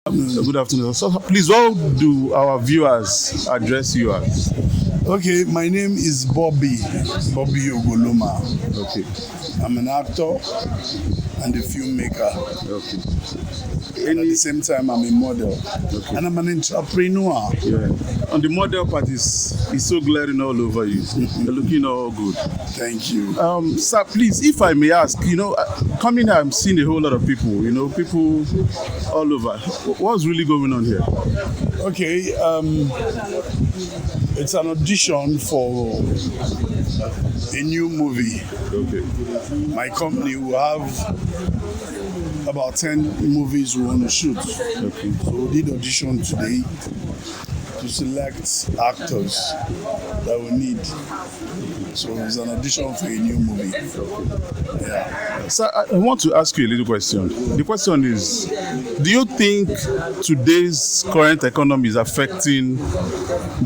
Good afternoon. So, please, what do our viewers address you as? Okay, my name is Bobby Ogoloma. Okay. I'm an actor and a filmmaker. Okay. And at the same time, I'm a model. Okay. And I'm an entrepreneur. Yeah. On the model part is so glaring all over you. You're looking all good. Thank you. Sir, please, if I may ask, coming here, I'm seeing a whole lot of people. People all over. What's really going on here? Okay, it's an audition for a new movie. Okay. My company will have about 10 movies we want to shoot. Okay. So we did audition today to select actors that we need. So it's an audition for a new movie. Yeah. Sir, I want to ask you a little question. The question is, do you think today's current economy is affecting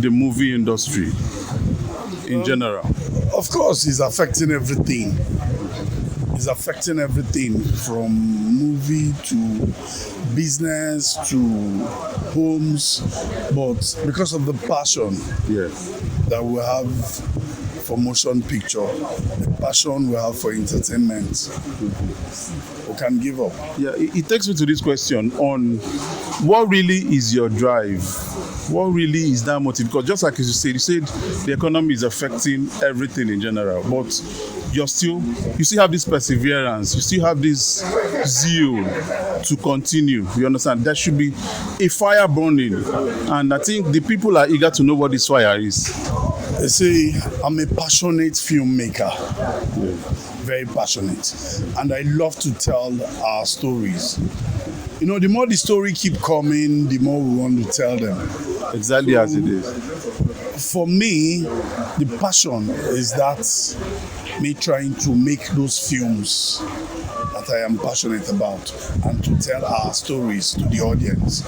the movie industry in general? Of course, it's affecting everything. It's affecting everything from movie to business to homes. But because of the passion that we have for motion picture, the passion we have for entertainment, we can't give up. Yeah, it takes me to this question on what really is your drive? What really is that motive? Because just like you said the economy is affecting everything in general, but you still have this perseverance, you still have this zeal to continue. You understand? There should be a fire burning, and I think the people are eager to know what this fire is. They say I'm a passionate filmmaker, very passionate, and I love to tell our stories. The more the story keep coming, the more we want to tell them. Exactly as it is. For me, the passion is that me trying to make those films that I am passionate about and to tell our stories to the audience.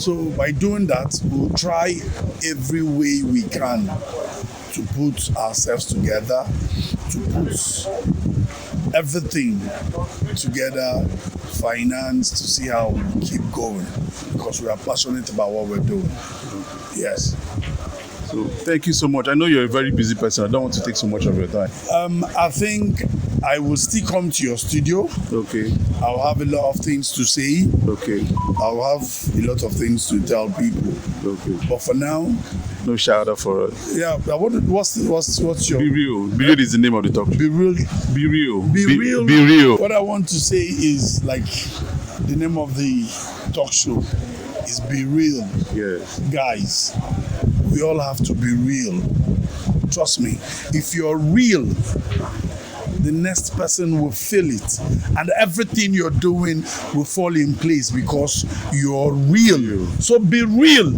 So by doing that, we'll try every way we can to put ourselves together, to put everything together, finance, to see how we keep going, because we are passionate about what we're doing. Yes. So thank you so much. I know you're a very busy person. I don't want to take so much of your time. I think I will still come to your studio. Okay. I'll have a lot of things to say. Okay. I'll have a lot of things to tell people. Okay. But for now, no shout out for us. Yeah. What's your? Be real. Be real is the name of the talk. Be real. Be real. Be real. Be real. What I want to say is like the name of the talk show is Be Real. Yes. Guys, we all have to be real. Trust me. If you're real, the next person will feel it, and everything you're doing will fall in place because you're real. So be real,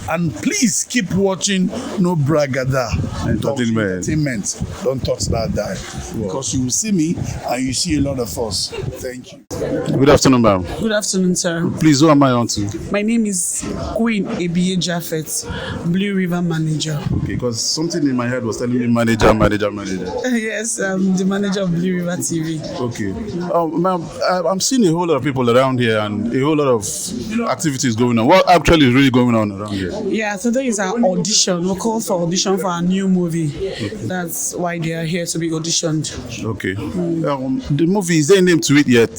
and please keep watching No Bragada Entertainment. Don't touch that dial, because you will see me and you see a lot of us. Thank you. Good afternoon, ma'am. Good afternoon, sir. Please, who am I on to? My name is Queen Ebiye Jaffet, Blue River Manager. Okay, because something in my head was telling me manager. Yes, I'm the manager of Blue River TV. Okay. Ma'am, I'm seeing a whole lot of people around here and a whole lot of activities going on. What actually is really going on around here? Yeah, today is our audition. We're called for audition for our new movie. Okay. That's why they are here to be auditioned. Okay. The movie, is there a name to it yet?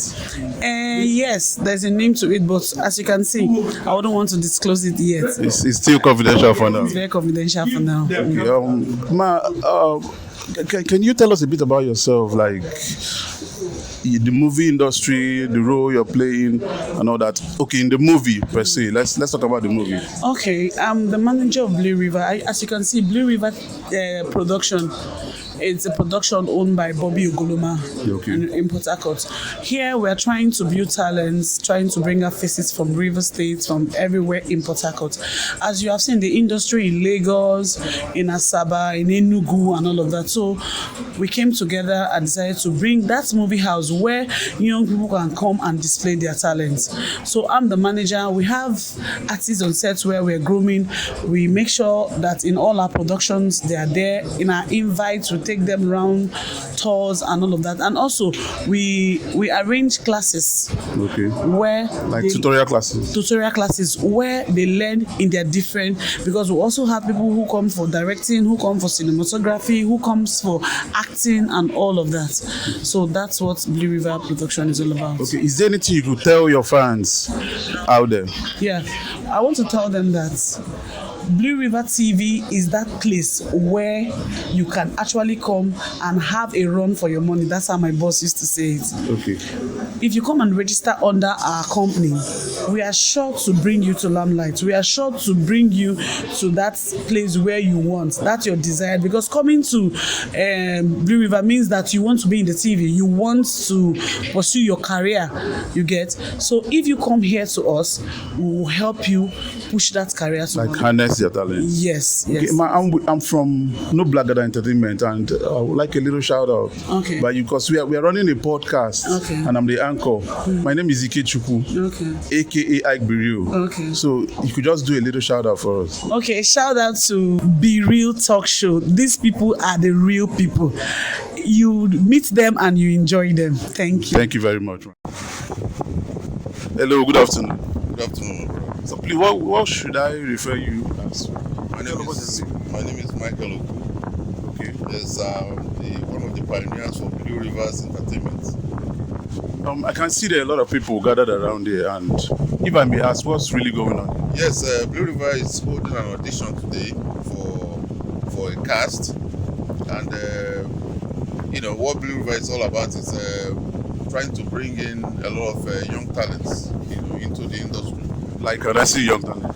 Yes, there's a name to it, but as you can see, I wouldn't want to disclose it yet. It's still confidential for now. It's very confidential for now. Okay. Can you tell us a bit about yourself, like the movie industry, the role you're playing, and all that? Okay, in the movie per se, let's talk about the movie. Okay, I'm the manager of Blue River. As you can see, Blue River production. It's a production owned by Bobby Ogoloma in Port Harcourt. Here we are trying to build talents, trying to bring out faces from River State, from everywhere in Port Harcourt. As you have seen, the industry in Lagos, in Asaba, in Enugu, and all of that. So we came together and decided to bring that movie house where young people can come and display their talents. So I'm the manager. We have artists on set where we're grooming. We make sure that in all our productions, they are there. In our invites, we take take them around tours and all of that. And also, we arrange classes Okay. where Like they- tutorial classes. tutorial classes where they learn in their different, because we also have people who come for directing, who come for cinematography, who comes for acting and all of that. So that's what Blue River production is all about. Okay. Is there anything you could tell your fans out there? Yeah, I want to tell them that Blue River TV is that place where you can actually come and have a run for your money. That's how my boss used to say it. Okay. If you come and register under our company, we are sure to bring you to Limelight. We are sure to bring you to that place where you want. That's your desire. Because coming to Blue River means that you want to be in the TV. You want to pursue your career, you get. So if you come here to us, we will help you push that career to Like harness your talent. Yes, yes. Okay, I'm from No Blacker Entertainment, and I would like a little shout out. Okay. But because we are running a podcast, Okay. and I'm the anchor. My name is Ike Chukwu, Okay. aka Ike Buriu. Okay. So you could just do a little shout out for us. Okay, shout out to Be Real Talk Show. These people are the real people. You meet them and you enjoy them. Thank you. Thank you very much. Hello, good afternoon. Good afternoon, bro. So please, what should I refer you as? My name is Michael Oku. Okay. There's one of the pioneers for Blue Rivers Entertainment. I can see there are a lot of people gathered around here, and if I may ask, what's really going on? Yes, Blue River is holding an audition today for a cast, and what Blue River is all about is trying to bring in a lot of young talents, into the industry. Like I see young talent.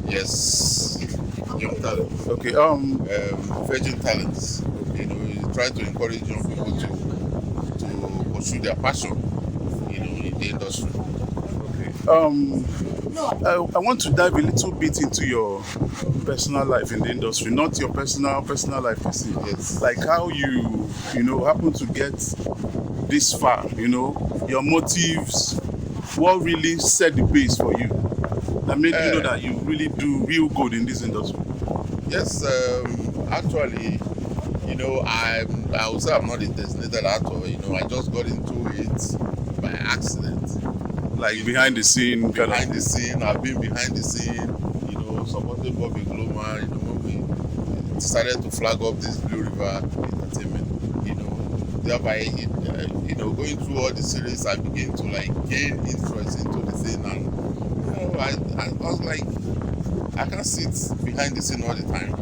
Yes, young talents. Okay. Virgin talents. Try to encourage young people to pursue their passion, in the industry. I want to dive a little bit into your personal life in the industry, not your personal life per se. Yes. Like how you happen to get this far, your motives, what really set the pace for you that made you know that you really do real good in this industry. Yes, actually, I would say I'm not a designated actor. I just got into it by accident. Like behind the scene, Behind the scene, I've been behind the scene, supporting Bobby Gloma, when we decided to flag up this Blue River Entertainment, thereby, going through all the series, I began to gain interest into the thing, and I was like, I can't sit behind the scene all the time,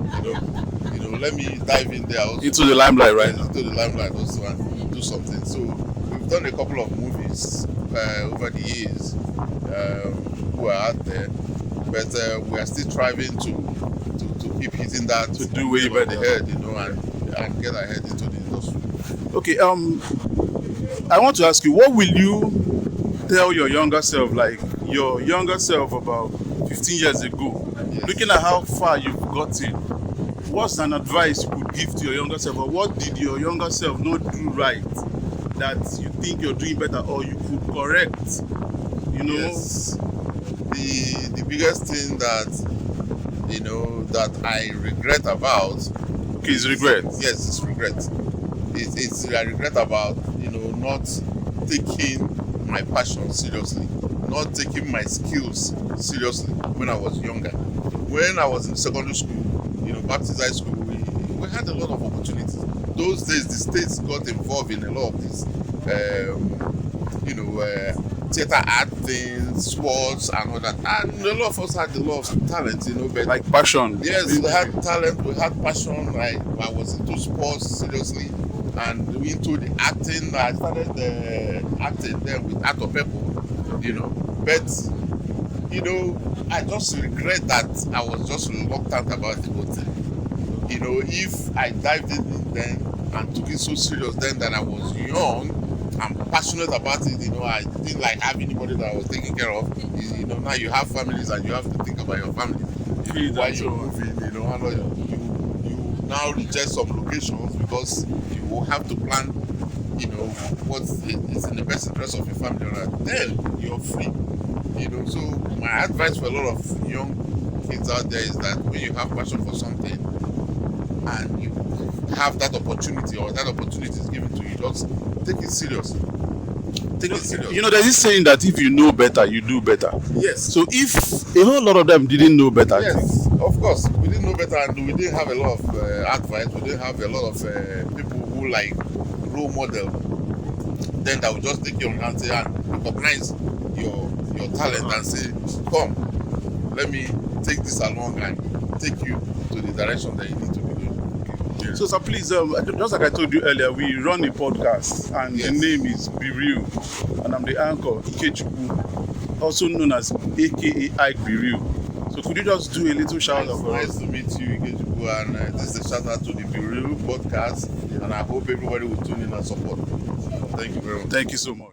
let me dive in there also. into the limelight, right? Into the limelight also and do something. So we've done a couple of movies over the years who are out there, but we are still striving to keep hitting that, To do way over the better. head, and get ahead into the industry. Okay, I want to ask you, what will you tell your younger self, like your younger self about 15 years ago, Yes. looking at how far you've gotten? What's an advice you could give to your younger self, or what did your younger self not do right that you think you're doing better, or you could correct? Yes. The biggest thing that that I regret about. Okay, it's regret. Yes, it's regret. It's I regret about not taking my passion seriously, not taking my skills seriously when I was younger. When I was in secondary school, Baptist High School, we had a lot of opportunities. Those days, the states got involved in a lot of this, theater art things, sports, and all that. And a lot of us had a lot of talent, but Like passion. yes, we had talent, we had passion. I was into sports seriously, and into the acting. I started acting then with Art of Purple, but I just regret that I was just reluctant about the whole thing. If I dived in then and took it so serious then that I was young and passionate about it, I didn't like have anybody that I was taking care of. Now you have families and you have to think about your family. While you're moving, you now reject some locations because you will have to plan, what is in the best interest of your family. Then you're free. So my advice for a lot of young kids out there is that when you have passion for something, and you have that opportunity, or that opportunity is given to you, just take it serious. Take it serious. You know, there's this saying that if you know better, you do better. Yes. So if a whole lot of them didn't know better, Yes, of course. We didn't know better, and we didn't have a lot of advice. We didn't have a lot of people who like role model. Then that will just take you on hand and recognize your talent and say, "Come, let me take this along and take you to the direction that you need to be doing." Yeah. So, sir, please, just like I told you earlier, we run a podcast, and Yes. the name is Be Real, and I'm the anchor, Ikechukwu, also known as AKA Ike Be Real. So, could you just do a little shout out for Nice us? to meet you, Ikechukwu, and this is a shout out to the Be Real podcast, and I hope everybody will tune in and support. Thank you very much. Thank you so much.